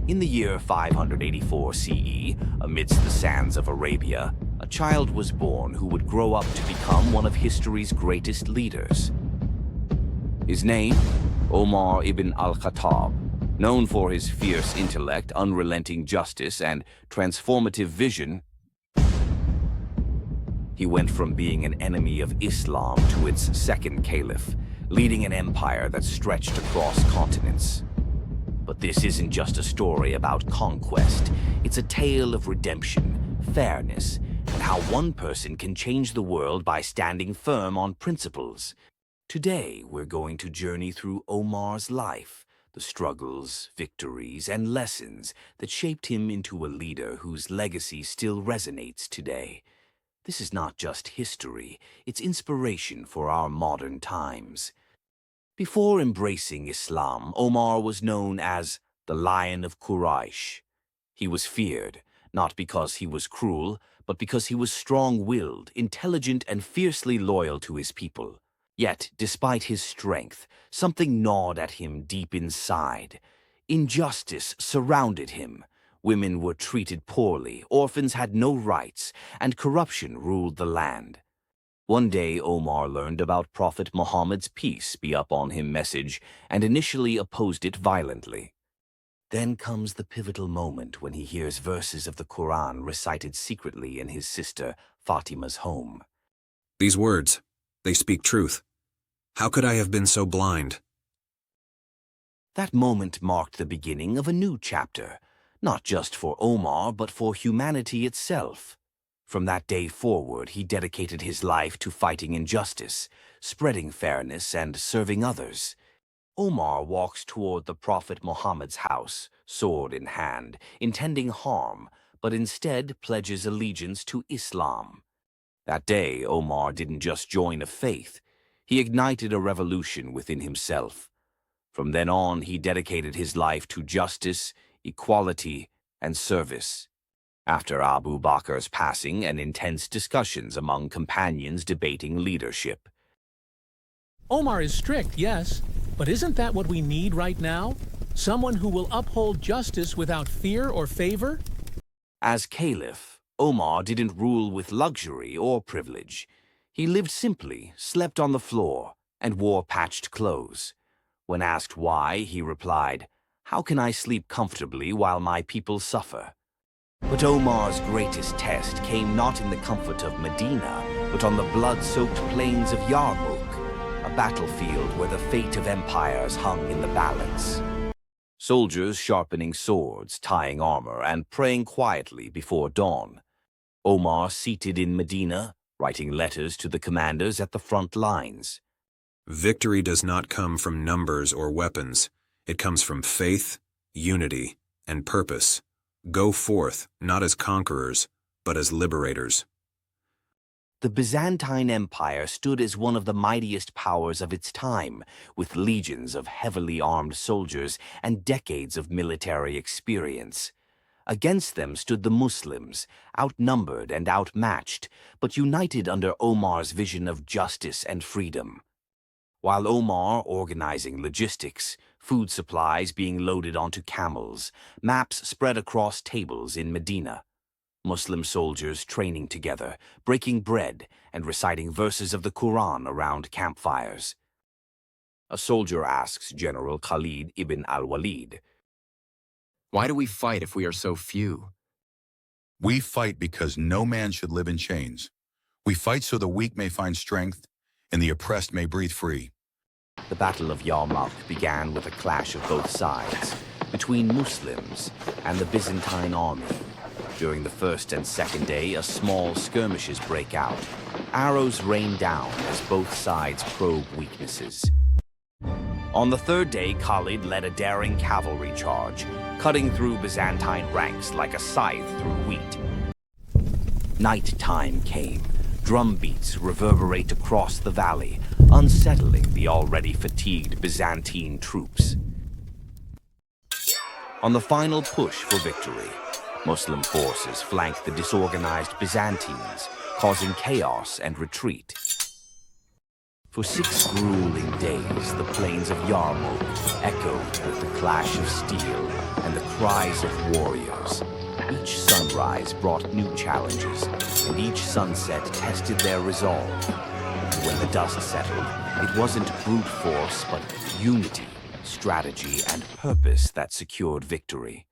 In the year 584 CE, amidst the sands of Arabia, a child was born who would grow up to become one of history's greatest leaders. His name? Umar Ibn Al-Khattab. Known for his fierce intellect, unrelenting justice, and transformative vision, he went from being an enemy of Islam to its second caliph, leading an empire that stretched across continents. But this isn't just a story about conquest. It's a tale of redemption, fairness, and how one person can change the world by standing firm on principles. Today, we're going to journey through Omar's life, the struggles, victories, and lessons that shaped him into a leader whose legacy still resonates today. This is not just history, it's inspiration for our modern times. Before embracing Islam, Omar was known as the Lion of Quraysh. He was feared, not because he was cruel, but because he was strong-willed, intelligent, and fiercely loyal to his people. Yet, despite his strength, something gnawed at him deep inside. Injustice surrounded him. Women were treated poorly, orphans had no rights, and corruption ruled the land. One day, Omar learned about Prophet Muhammad's peace be upon him message and initially opposed it violently. Then comes the pivotal moment when he hears verses of the Quran recited secretly in his sister Fatima's home. These words, they speak truth. How could I have been so blind? That moment marked the beginning of a new chapter, not just for Omar, but for humanity itself. From that day forward, he dedicated his life to fighting injustice, spreading fairness, and serving others. Omar walks toward the Prophet Muhammad's house, sword in hand, intending harm, but instead pledges allegiance to Islam. That day, Omar didn't just join a faith, he ignited a revolution within himself. From then on, he dedicated his life to justice, equality, and service. After Abu Bakr's passing and intense discussions among companions debating leadership. Omar is strict, yes, but isn't that what we need right now? Someone who will uphold justice without fear or favor? As caliph, Omar didn't rule with luxury or privilege. He lived simply, slept on the floor, and wore patched clothes. When asked why, he replied, "How can I sleep comfortably while my people suffer?" But Omar's greatest test came not in the comfort of Medina, but on the blood-soaked plains of Yarmouk, a battlefield where the fate of empires hung in the balance. Soldiers sharpening swords, tying armor, and praying quietly before dawn. Omar seated in Medina, writing letters to the commanders at the front lines. Victory does not come from numbers or weapons. It comes from faith, unity, and purpose. Go forth, not as conquerors, but as liberators. The Byzantine Empire stood as one of the mightiest powers of its time, with legions of heavily armed soldiers and decades of military experience. Against them stood the Muslims, outnumbered and outmatched, but united under Omar's vision of justice and freedom. While Omar organizing logistics, food supplies being loaded onto camels, maps spread across tables in Medina, Muslim soldiers training together, breaking bread, and reciting verses of the Quran around campfires. A soldier asks General Khalid ibn al-Walid, "Why do we fight if we are so few?" We fight because no man should live in chains. We fight so the weak may find strength and the oppressed may breathe free. The Battle of Yarmouk began with a clash of both sides, between Muslims and the Byzantine army. During the first and second day, a small skirmishes break out. Arrows rain down as both sides probe weaknesses. On the third day, Khalid led a daring cavalry charge, cutting through Byzantine ranks like a scythe through wheat. Night time came. Drum beats reverberate across the valley, unsettling the already fatigued Byzantine troops. On the final push for victory, Muslim forces flanked the disorganized Byzantines, causing chaos and retreat. For 6 grueling days, the plains of Yarmouk echoed with the clash of steel and the cries of warriors. Each sunrise brought new challenges, and each sunset tested their resolve. When the dust settled, it wasn't brute force, but unity, strategy, and purpose that secured victory.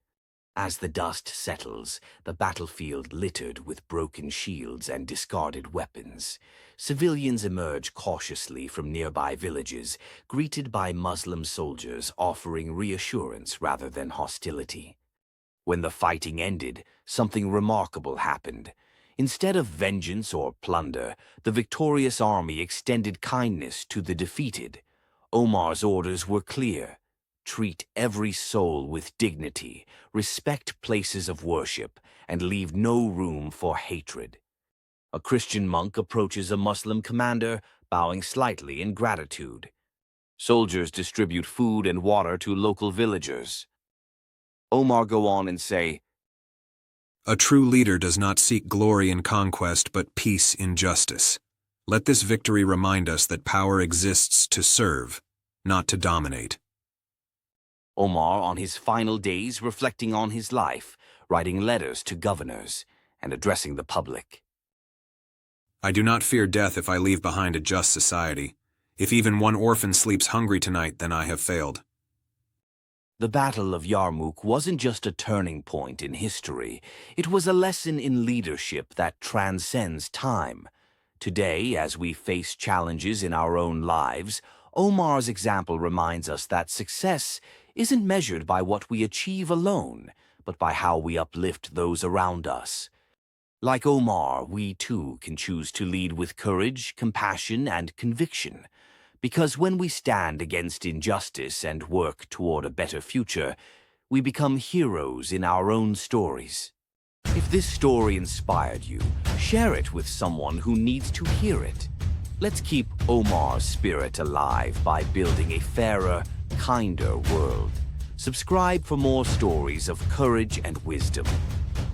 As the dust settles, the battlefield littered with broken shields and discarded weapons. Civilians emerge cautiously from nearby villages, greeted by Muslim soldiers offering reassurance rather than hostility. When the fighting ended, something remarkable happened. Instead of vengeance or plunder, the victorious army extended kindness to the defeated. Omar's orders were clear. Treat every soul with dignity, respect places of worship, and leave no room for hatred. A Christian monk approaches a Muslim commander, bowing slightly in gratitude. Soldiers distribute food and water to local villagers. Omar go on and say, A true leader does not seek glory in conquest but peace in justice. Let this victory remind us that power exists to serve, not to dominate. Omar, on his final days, reflecting on his life, writing letters to governors, and addressing the public. I do not fear death if I leave behind a just society. If even one orphan sleeps hungry tonight, then I have failed. The Battle of Yarmouk wasn't just a turning point in history. It was a lesson in leadership that transcends time. Today, as we face challenges in our own lives, Omar's example reminds us that success isn't measured by what we achieve alone, but by how we uplift those around us. Like Omar, we too can choose to lead with courage, compassion, and conviction. Because when we stand against injustice and work toward a better future, we become heroes in our own stories. If this story inspired you, share it with someone who needs to hear it. Let's keep Omar's spirit alive by building a fairer, kinder world. Subscribe for more stories of courage and wisdom.